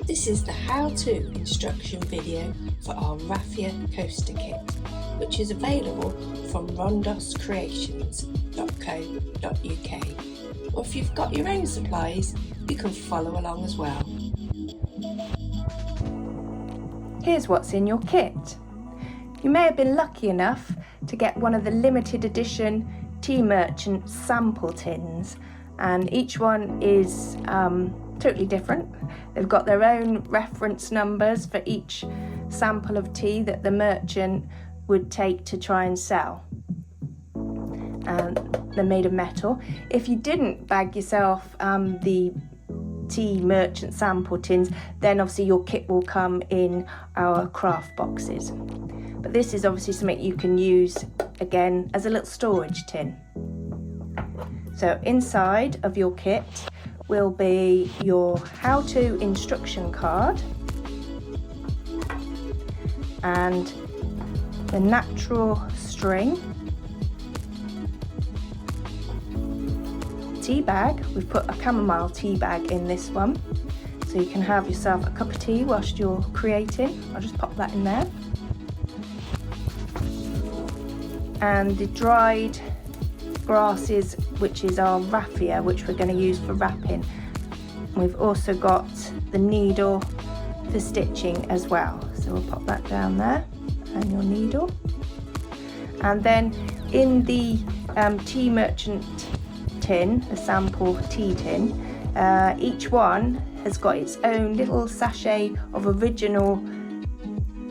This is the how-to instruction video for our Raffia Coaster Kit, which is available from rondoscreations.co.uk, or if you've got your own supplies, you can follow along as well. Here's what's in your kit. You may have been lucky enough to get one of the limited edition Tea Merchant sample tins, and each one is totally different. They've got their own reference numbers for each sample of tea that the merchant would take to try and sell. And they're made of metal. If you didn't bag yourself the Tea Merchant sample tins, then obviously your kit will come in our craft boxes. But this is obviously something you can use again as a little storage tin. So inside of your kit will be your how-to instruction card and the natural string, tea bag. We've put a chamomile tea bag in this one, so you can have yourself a cup of tea whilst you're creating. I'll just pop that in there. And the dried grasses, which is our raffia, which we're going to use for wrapping. We've also got the needle for stitching as well, so we'll pop that down there, and your needle. And then in the Tea Merchant tin, a sample tea tin, each one has got its own little sachet of original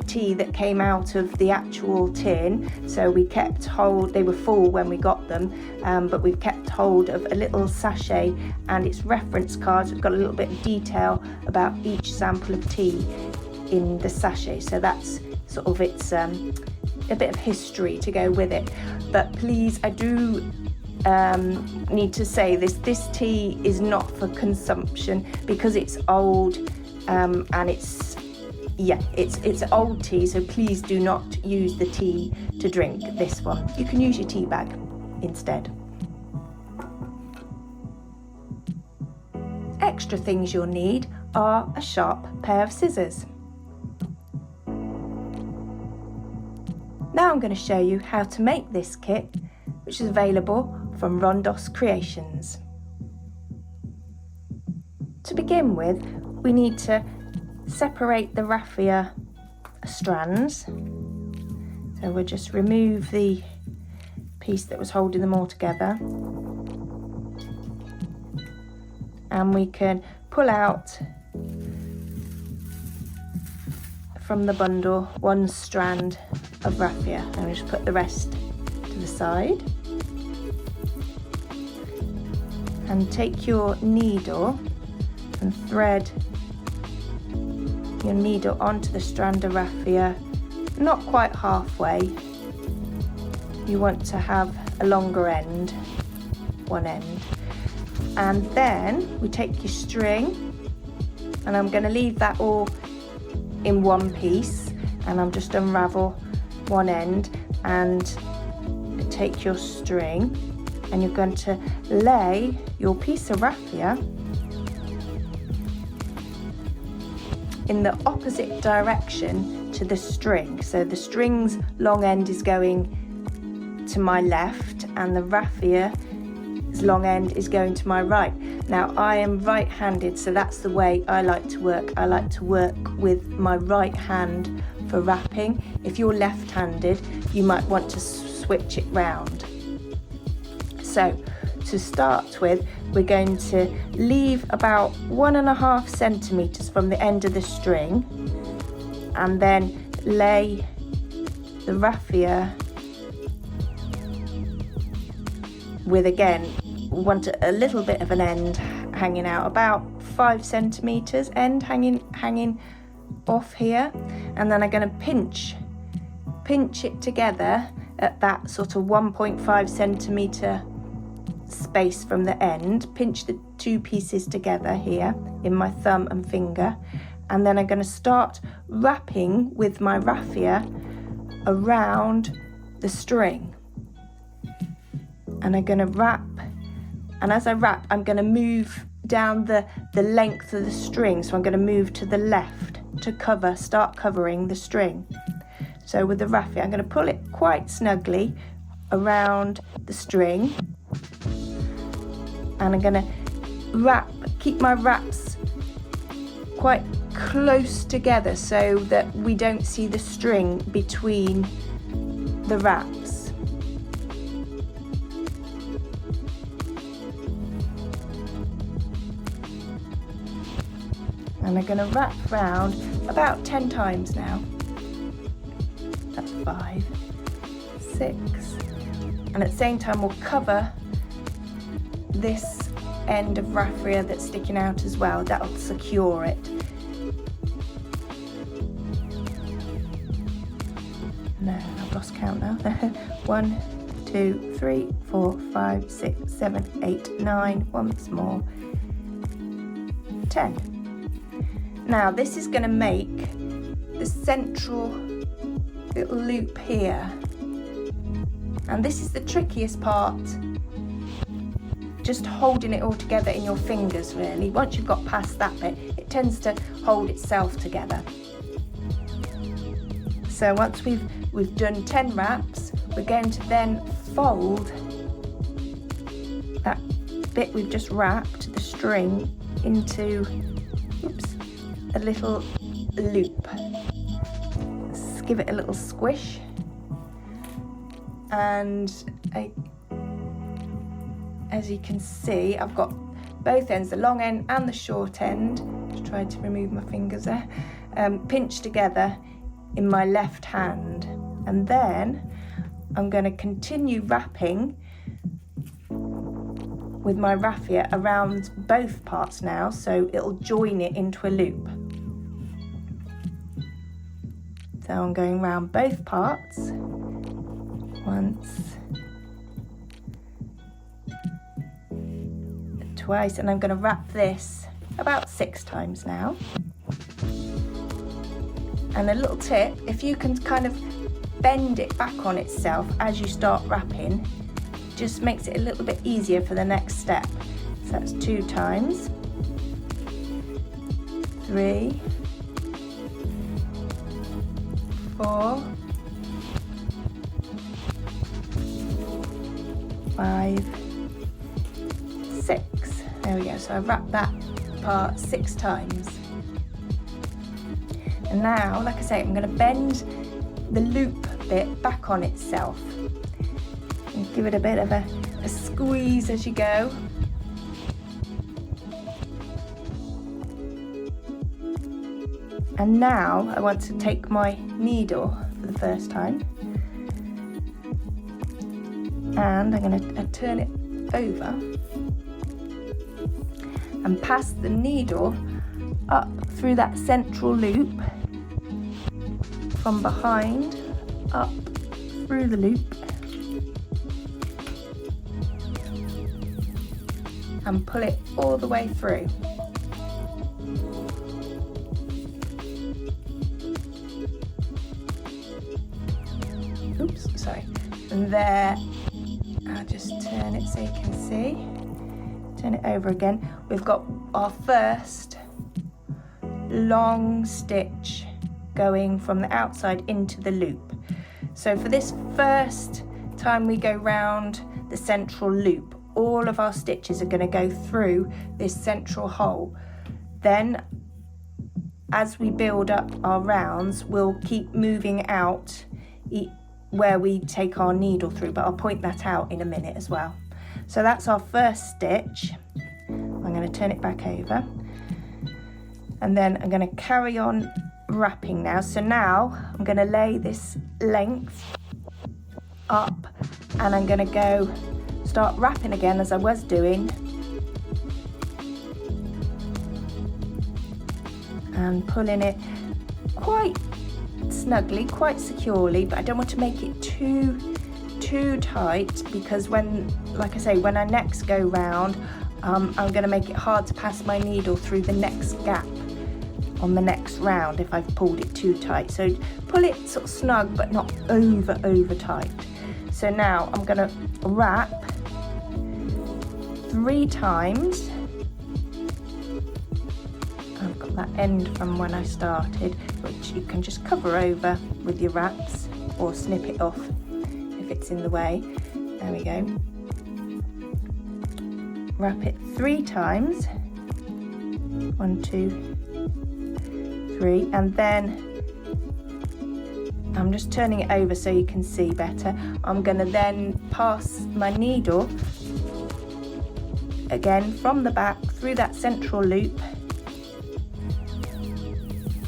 tea that came out of the actual tin, so we kept hold. They were full when we got them, but we've kept hold of a little sachet and its reference cards. We've got a little bit of detail about each sample of tea in the sachet, so that's sort of its a bit of history to go with it. But please, I do need to say this tea is not for consumption because it's old, and it's old tea, so please do not use the tea to drink this one. You can use your tea bag instead. Extra things you'll need are a sharp pair of scissors. Now I'm going to show you how to make this kit, which is available from Rondos Creations. To begin with, we need to separate the raffia strands. So we'll just remove the piece that was holding them all together, and we can pull out from the bundle one strand of raffia, and we'll just put the rest to the side. And take your needle and thread your needle onto the strand of raffia, not quite halfway. You want to have a longer end, one end. And then we take your string, and I'm going to leave that all in one piece, and I'm just unravel one end and take your string, and you're going to lay your piece of raffia in the opposite direction to the string. So the string's long end is going to my left, and the raffia's long end is going to my right. Now I am right-handed, so that's the way I like to work. I like to work with my right hand for wrapping. If you're left-handed, you might want to switch it round. So to start with, we're going to leave about 1.5 centimeters from the end of the string, and then lay the raffia with, again, we want a little bit of an end hanging out, about 5 centimeters end hanging off here, and then I'm going to pinch it together at that sort of 1.5 centimeter space from the end. Pinch the two pieces together here in my thumb and finger, and then I'm going to start wrapping with my raffia around the string, and I'm going to wrap, and as I wrap I'm going to move down the length of the string, so I'm going to move to the left to start covering the string. So with the raffia, I'm going to pull it quite snugly around the string, and I'm going to keep my wraps quite close together so that we don't see the string between the wraps. And I'm going to wrap round about 10 times now. That's 5, 6, and at the same time we'll cover this end of raffia that's sticking out as well. That'll secure it. No, I've lost count now. 1, 2, 3, 4, 5, 6, 7, 8, 9, once more, 10. Now this is going to make the central little loop here, and this is the trickiest part, just holding it all together in your fingers really. Once you've got past that bit, it tends to hold itself together. So once we've done 10 wraps, we're going to then fold that bit we've just wrapped, the string, into a little loop. Let's give it a little squish, and as you can see, I've got both ends, the long end and the short end, just tried to remove my fingers there, pinched together in my left hand. And then I'm going to continue wrapping with my raffia around both parts now, so it'll join it into a loop. So I'm going round both parts once, twice, and I'm going to wrap this about 6 times now. And a little tip, if you can kind of bend it back on itself as you start wrapping, just makes it a little bit easier for the next step. So that's 2 times, 3, 4, 5, 6. There we go. So I've wrapped that part 6 times. And now, like I say, I'm going to bend the loop bit back on itself and give it a bit of a squeeze as you go. And now I want to take my needle for the first time, and I'm going to turn it over and pass the needle up through that central loop, from behind up through the loop, and pull it all the way through. Oops, sorry. And there, I'll just turn it so you can see. Turn it over again. We've got our first long stitch going from the outside into the loop. So for this first time we go round the central loop, all of our stitches are going to go through this central hole. Then as we build up our rounds, we'll keep moving out where we take our needle through, but I'll point that out in a minute as well. So that's our first stitch. I'm going to turn it back over, and then I'm going to carry on wrapping now. So now I'm going to lay this length up, and I'm going to start wrapping again as I was doing, and pulling it quite snugly, quite securely, but I don't want to make it too tight, because when, like I say, when I next go round, I'm going to make it hard to pass my needle through the next gap on the next round if I've pulled it too tight. So pull it sort of snug but not over tight. So now I'm going to wrap 3 times that end from when I started, which you can just cover over with your wraps or snip it off if it's in the way. There we go. Wrap it 3 times. 1, 2, 3, and then I'm just turning it over so you can see better. I'm going to then pass my needle again from the back through that central loop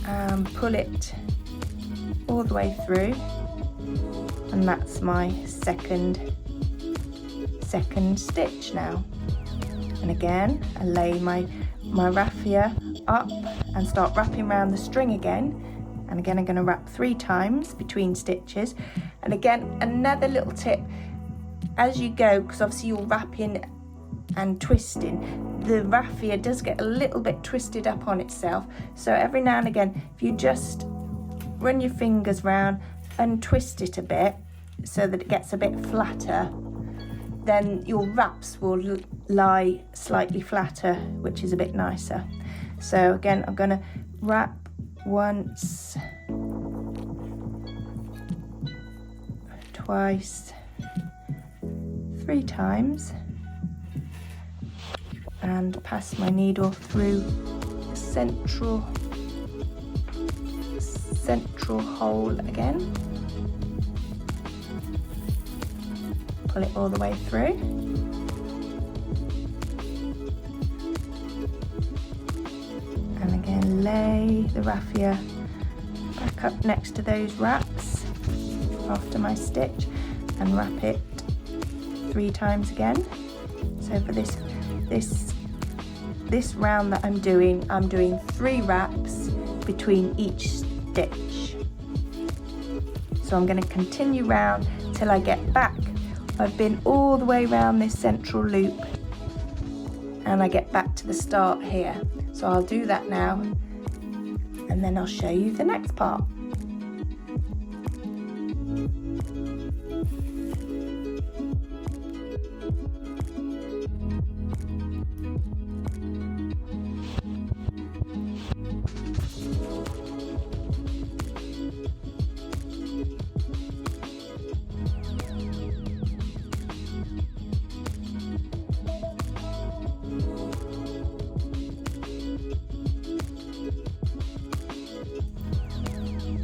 and pull it all the way through, and that's my second stitch now. And again, I lay my raffia up and start wrapping around the string again. And again, I'm going to wrap 3 times between stitches. And again, another little tip, as you go, because obviously you're wrapping and twisting, the raffia does get a little bit twisted up on itself. So every now and again, if you just run your fingers round and twist it a bit so that it gets a bit flatter, then your wraps will lie slightly flatter, which is a bit nicer. So again, I'm going to wrap once, twice, 3 times, and pass my needle through the central hole again. Pull it all the way through. And again, lay the raffia back up next to those wraps after my stitch and wrap it 3 times again. So for this round that I'm doing 3 wraps between each stitch. So I'm going to continue round till I get back. I've been all the way around this central loop and I get back to the start here. So I'll do that now and then I'll show you the next part.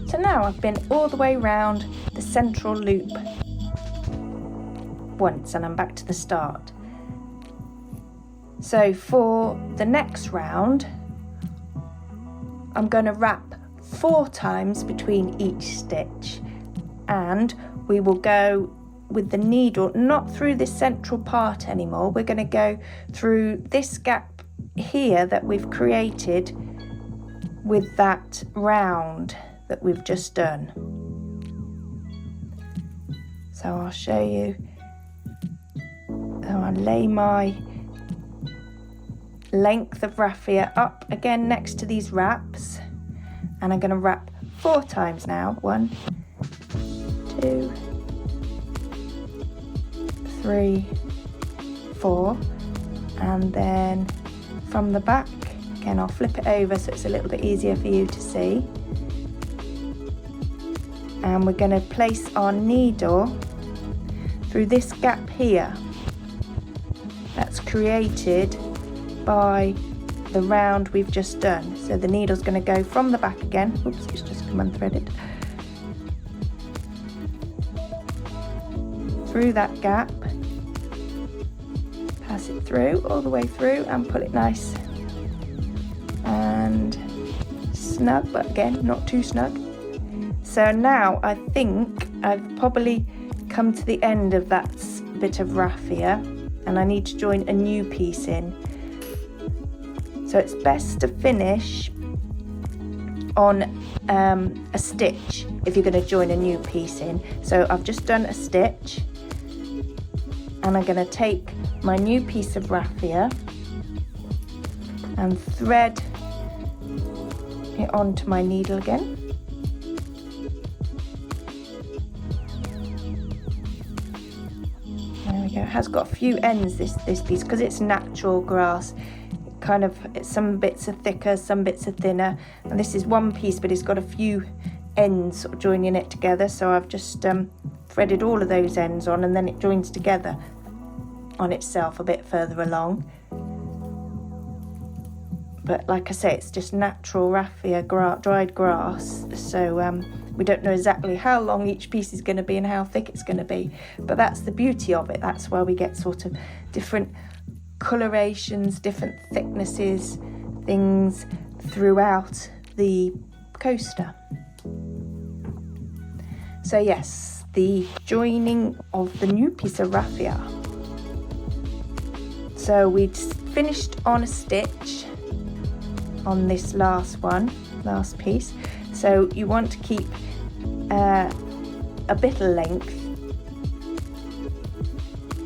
So now I've been all the way round the central loop once and I'm back to the start. So for the next round, I'm going to wrap 4 times between each stitch, and we will go with the needle not through this central part anymore. We're going to go through this gap here that we've created with that round that we've just done. So I'll show you. I'll lay my length of raffia up again next to these wraps, and I'm going to wrap 4 times now. 1, 2, 3, 4, and then from the back again I'll flip it over so it's a little bit easier for you to see. And we're going to place our needle through this gap here that's created by the round we've just done. So the needle's going to go from the back again. Oops, it's just come unthreaded. Through that gap, pass it through, all the way through, and pull it nice and snug, but again, not too snug. So now I think I've probably come to the end of that bit of raffia and I need to join a new piece in. So it's best to finish on a stitch if you're going to join a new piece in. So I've just done a stitch and I'm going to take my new piece of raffia and thread it onto my needle again. There we go. It has got a few ends, this piece, because it's natural grass. It kind of, some bits are thicker, some bits are thinner, and this is one piece but it's got a few ends sort of joining it together, so I've just threaded all of those ends on, and then it joins together on itself a bit further along. But like I say, it's just natural raffia dried grass, so we don't know exactly how long each piece is going to be and how thick it's going to be, but that's the beauty of it. That's where we get sort of different colorations, different thicknesses, things throughout the coaster. So yes, the joining of the new piece of raffia. So we'd finished on a stitch on this last piece. So you want to keep a bit of length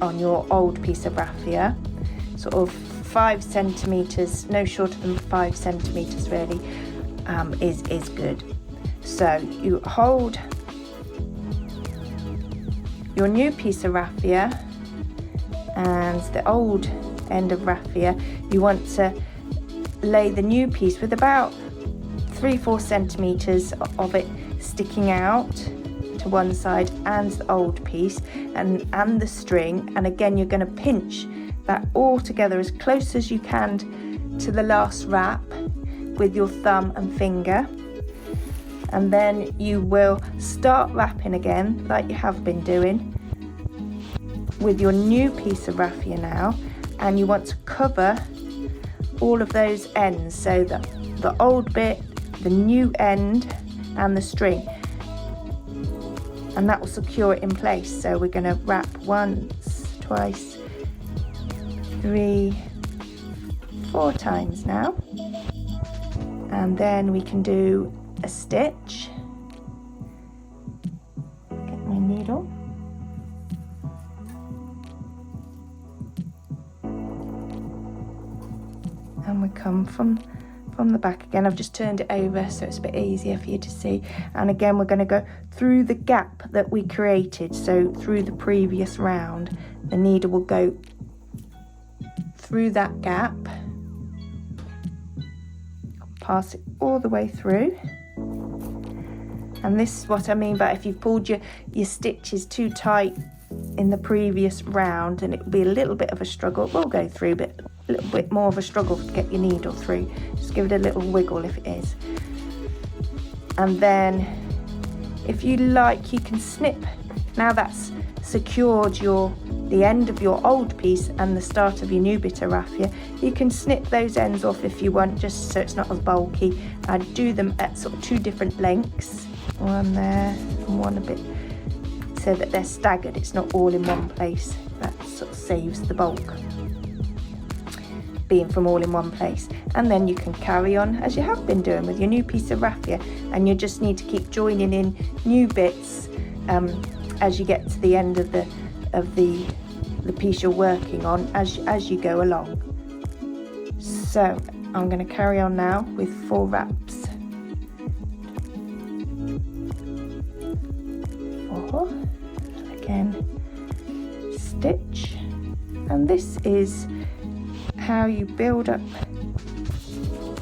on your old piece of raffia, sort of 5 centimeters, no shorter than 5 centimeters really, is good. So you hold your new piece of raffia and the old end of raffia. You want to lay the new piece with about 3-4 centimeters of it sticking out to one side, and the old piece and the string, and again you're going to pinch that all together as close as you can to the last wrap with your thumb and finger, and then you will start wrapping again like you have been doing with your new piece of raffia now, and you want to cover all of those ends, so that the old bit, the new end and the string, and that will secure it in place. So we're going to wrap once, twice, 3, 4 times now, and then we can do a stitch. Get my needle. And we come from the back again. I've just turned it over so it's a bit easier for you to see, and again we're going to go through the gap that we created. So through the previous round, the needle will go through that gap, pass it all the way through. And this is what I mean by if you've pulled your stitches too tight in the previous round, and it will be a little bit of a struggle. It will go through, but a little bit more of a struggle to get your needle through. Just give it a little wiggle if it is. And then if you like, you can snip. Now that's secured the end of your old piece and the start of your new bit of raffia, you can snip those ends off if you want, just so it's not as bulky. I'd do them at sort of 2 different lengths, one there and one a bit, so that they're staggered, it's not all in one place. That sort of saves the bulk being from all in one place. And then you can carry on as you have been doing with your new piece of raffia, and you just need to keep joining in new bits as you get to the end of the piece you're working on as you go along. So I'm going to carry on now with 4 wraps. 4, again stitch, and this is how you build up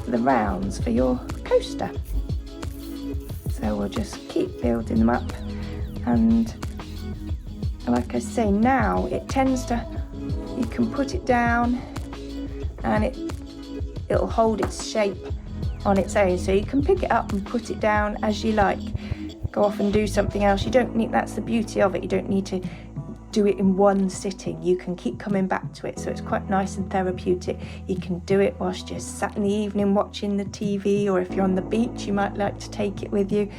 the rounds for your coaster. So we'll just keep building them up, and like I say, now it tends to, you can put it down and it'll hold its shape on its own, so you can pick it up and put it down as you like, go off and do something else. You don't need, that's the beauty of it, you don't need to do it in one sitting. You can keep coming back to it, so it's quite nice and therapeutic. You can do it whilst you're sat in the evening watching the TV, or if you're on the beach you might like to take it with you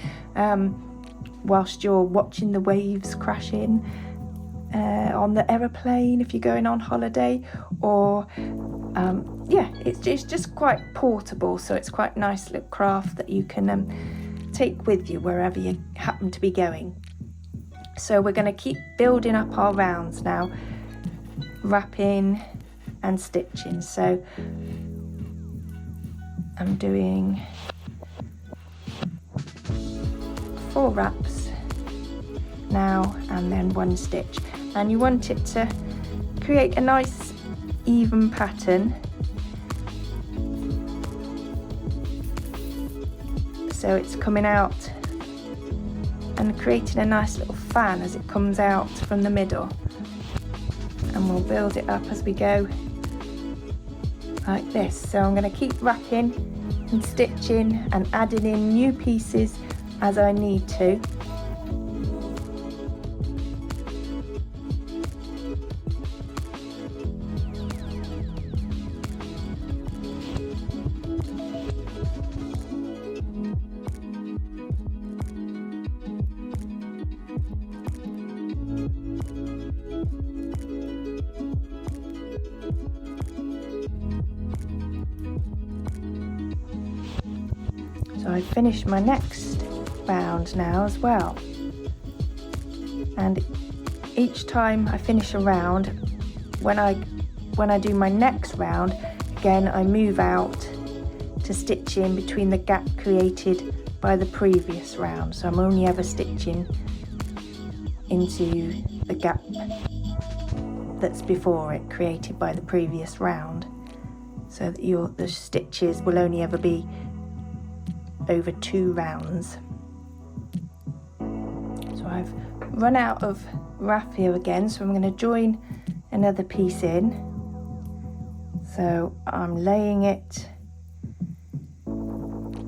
whilst you're watching the waves crash in, on the aeroplane if you're going on holiday, or yeah, it's just quite portable, so it's quite a nice little craft that you can take with you wherever you happen to be going. So we're going to keep building up our rounds now, wrapping and stitching. So I'm doing 4 wraps now and then 1 stitch, and you want it to create a nice even pattern so it's coming out and creating a nice little fan as it comes out from the middle. And we'll build it up as we go like this. So I'm going to keep wrapping and stitching and adding in new pieces as I need to. So I've finished my next round now as well, and each time I finish a round, when I do my next round again, I move out to stitch in between the gap created by the previous round. So I'm only ever stitching into the gap that's before it, created by the previous round, so that the stitches will only ever be over 2 rounds. So I've run out of raffia again, so I'm going to join another piece in. So I'm laying it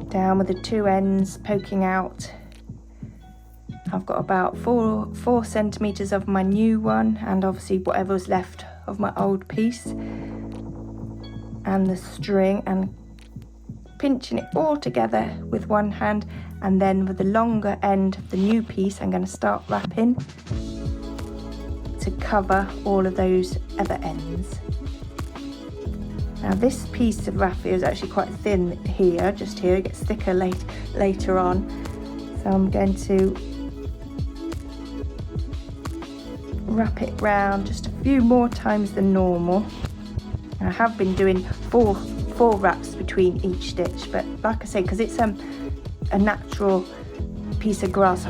down with the 2 ends poking out. I've got about 4 centimeters of my new one, and obviously whatever's left of my old piece, and the string, and pinching it all together with one hand, and then with the longer end of the new piece I'm going to start wrapping to cover all of those other ends. Now this piece of raffia is actually quite thin here, just here. It gets thicker later on, so I'm going to wrap it round just a few more times than normal. I have been doing four wraps between each stitch, but like I say, because it's a natural piece of grass,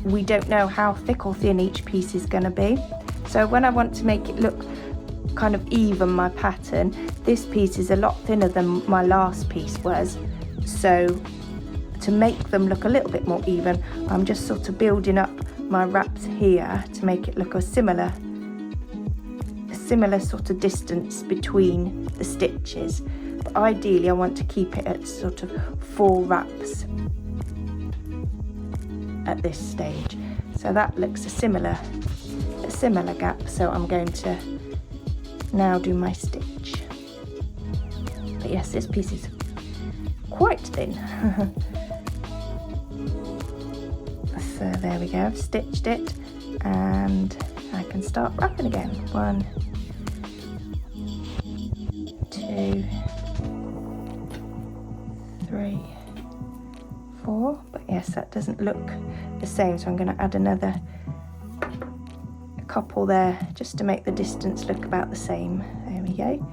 we don't know how thick or thin each piece is going to be. So when I want to make it look kind of even, my pattern, this piece is a lot thinner than my last piece was. So to make them look a little bit more even, I'm just sort of building up my wraps here to make it look a similar sort of distance between the stitches. But ideally I want to keep it at sort of 4 wraps at this stage. So that looks a similar gap. So I'm going to now do my stitch. But yes, this piece is quite thin. So there we go, I've stitched it, and I can start wrapping again. 1, 2, 3, 4. But yes, that doesn't look the same, so I'm going to add another couple there just to make the distance look about the same. There we go.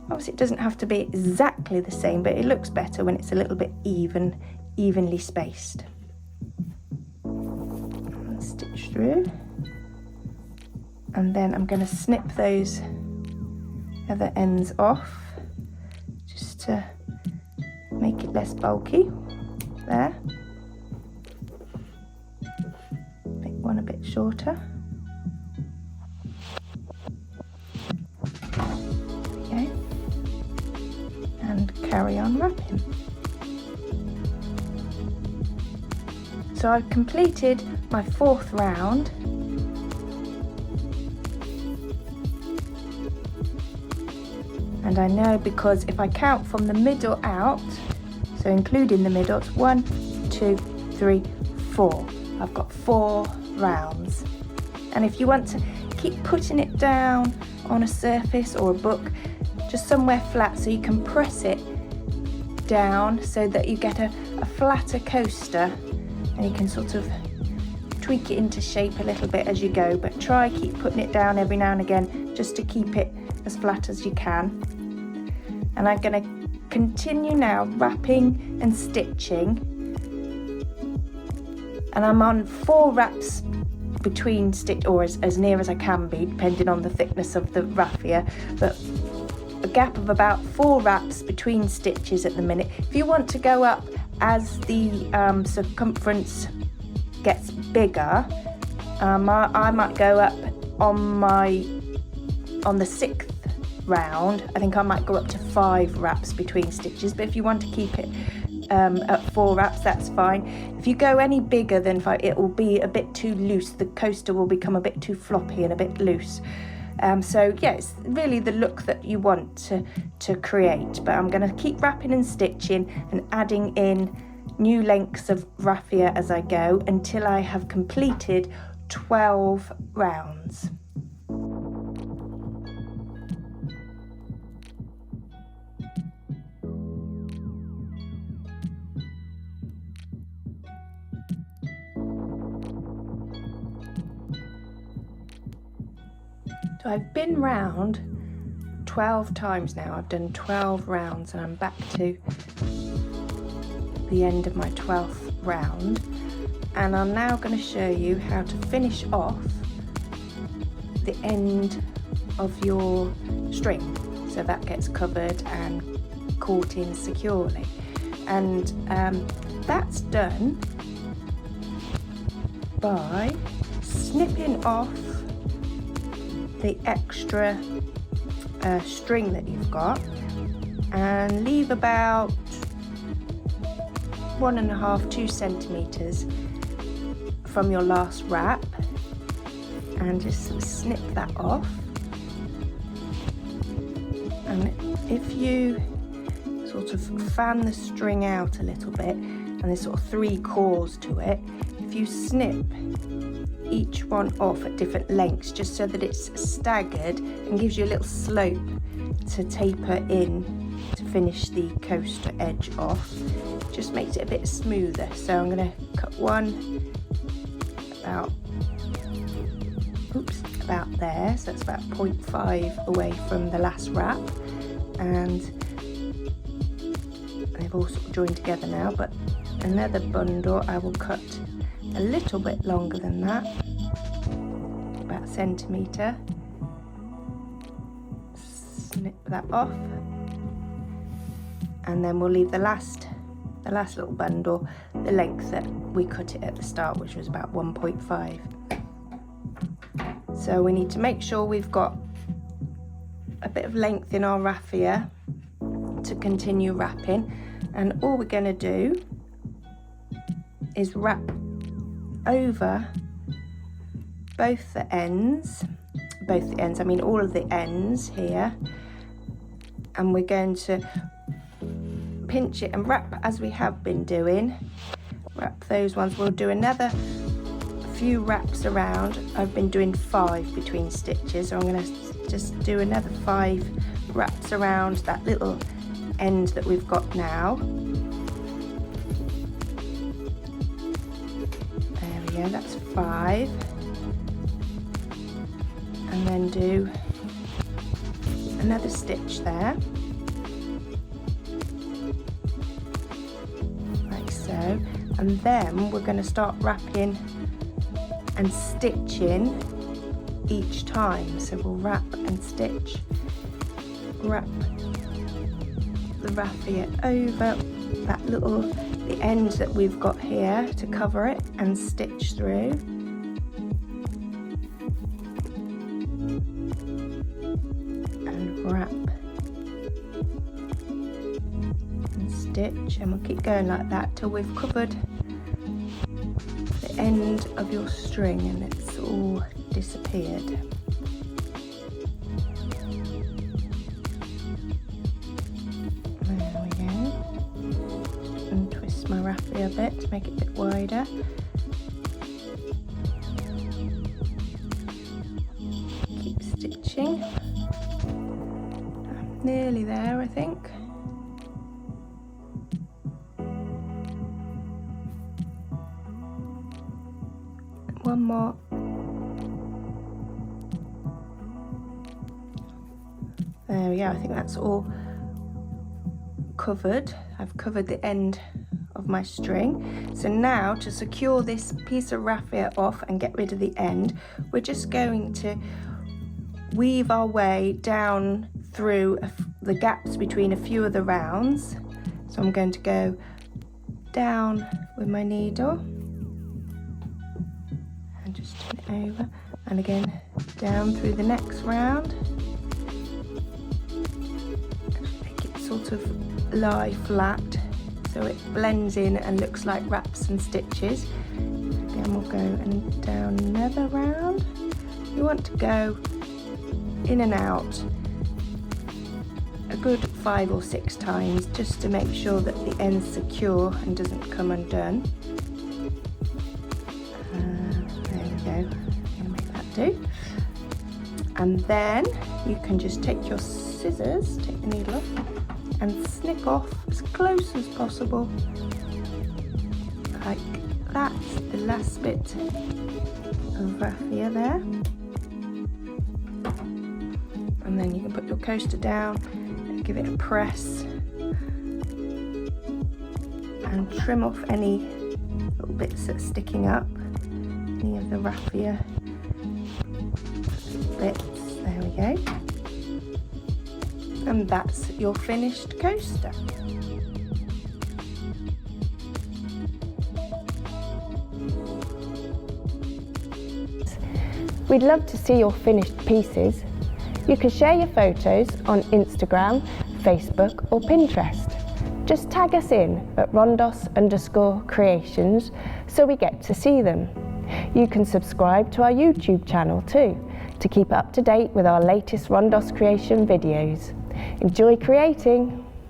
Obviously it doesn't have to be exactly the same, but it looks better when it's a little bit evenly spaced. Stitch through, and then I'm going to snip those other ends off just to make it less bulky. There, make one a bit shorter. Okay, and carry on wrapping. So I've completed my 4th round, and I know, because if I count from the middle out, so including the middle, it's 1, 2, 3, 4. I've got 4 rounds. And if you want to keep putting it down on a surface or a book, just somewhere flat, so you can press it down so that you get a flatter coaster, and you can sort of tweak it into shape a little bit as you go, but keep putting it down every now and again just to keep it as flat as you can. And I'm going to continue now wrapping and stitching, and I'm on 4 wraps between stitch, or as near as I can be, depending on the thickness of the raffia, but a gap of about 4 wraps between stitches at the minute. If you want to go up as the circumference gets bigger, I might go up on the 6th round. I think I might go up to 5 wraps between stitches, but if you want to keep it at 4 wraps, that's fine. If you go any bigger than 5, it will be a bit too loose. The coaster will become a bit too floppy and a bit loose. So yeah, it's really the look that you want to create. But I'm going to keep wrapping and stitching and adding in new lengths of raffia as I go until I have completed 12 rounds. So I've been round 12 times now. I've done 12 rounds and I'm back to the end of my 12th round, and I'm now going to show you how to finish off the end of your string so that gets covered and caught in securely. And that's done by snipping off the extra string that you've got and leave about 1.5–2 centimeters from your last wrap, and just snip that off. And if you sort of fan the string out a little bit, and there's sort of 3 cores to it, if you snip each one off at different lengths just so that it's staggered and gives you a little slope to taper in to finish the coaster edge off, just makes it a bit smoother. So I'm going to cut one about there, so that's about 0.5 away from the last wrap, and they've all sort of joined together now. But another bundle I will cut a little bit longer than that, about 1 centimetre. Snip that off, and then we'll leave the last little bundle the length that we cut it at the start, which was about 1.5. So we need to make sure we've got a bit of length in our raffia to continue wrapping, and all we're going to do is wrap over both the ends, I mean all of the ends here, and we're going to pinch it and wrap as we have been doing. Wrap those ones. We'll do another few wraps around. I've been doing 5 between stitches, so I'm going to just do another 5 wraps around that little end that we've got now. There we go, that's 5. And then do another stitch there, like so, and then we're going to start wrapping and stitching each time. So we'll wrap and stitch, wrap the raffia over that the end that we've got here to cover it, and stitch through. Wrap and stitch, and we'll keep going like that till we've covered the end of your string and it's all disappeared. There we go. And twist my raffia a bit to make it a bit wider. Keep stitching. Nearly there, I think. One more. There we go, I think that's all covered. I've covered the end of my string. So now, to secure this piece of raffia off and get rid of the end, we're just going to weave our way down through the gaps between a few of the rounds. So I'm going to go down with my needle and just turn it over, and again down through the next round. Make it sort of lie flat so it blends in and looks like wraps and stitches. Again, we'll go and down another round. You want to go in and out a good 5 or 6 times just to make sure that the end's secure and doesn't come undone. There we go. I'm going to make that do. And then you can just take your scissors, take the needle off, and snip off as close as possible, like that, the last bit of raffia there. And then you can put your coaster down, give it a press, and trim off any little bits that are sticking up, any of the raffia bits. There we go. And that's your finished coaster. We'd love to see your finished pieces. You can share your photos on Instagram, Facebook or Pinterest. Just tag us in at rondos_creations so we get to see them. You can subscribe to our YouTube channel too to keep up to date with our latest Rondos creation videos. Enjoy creating!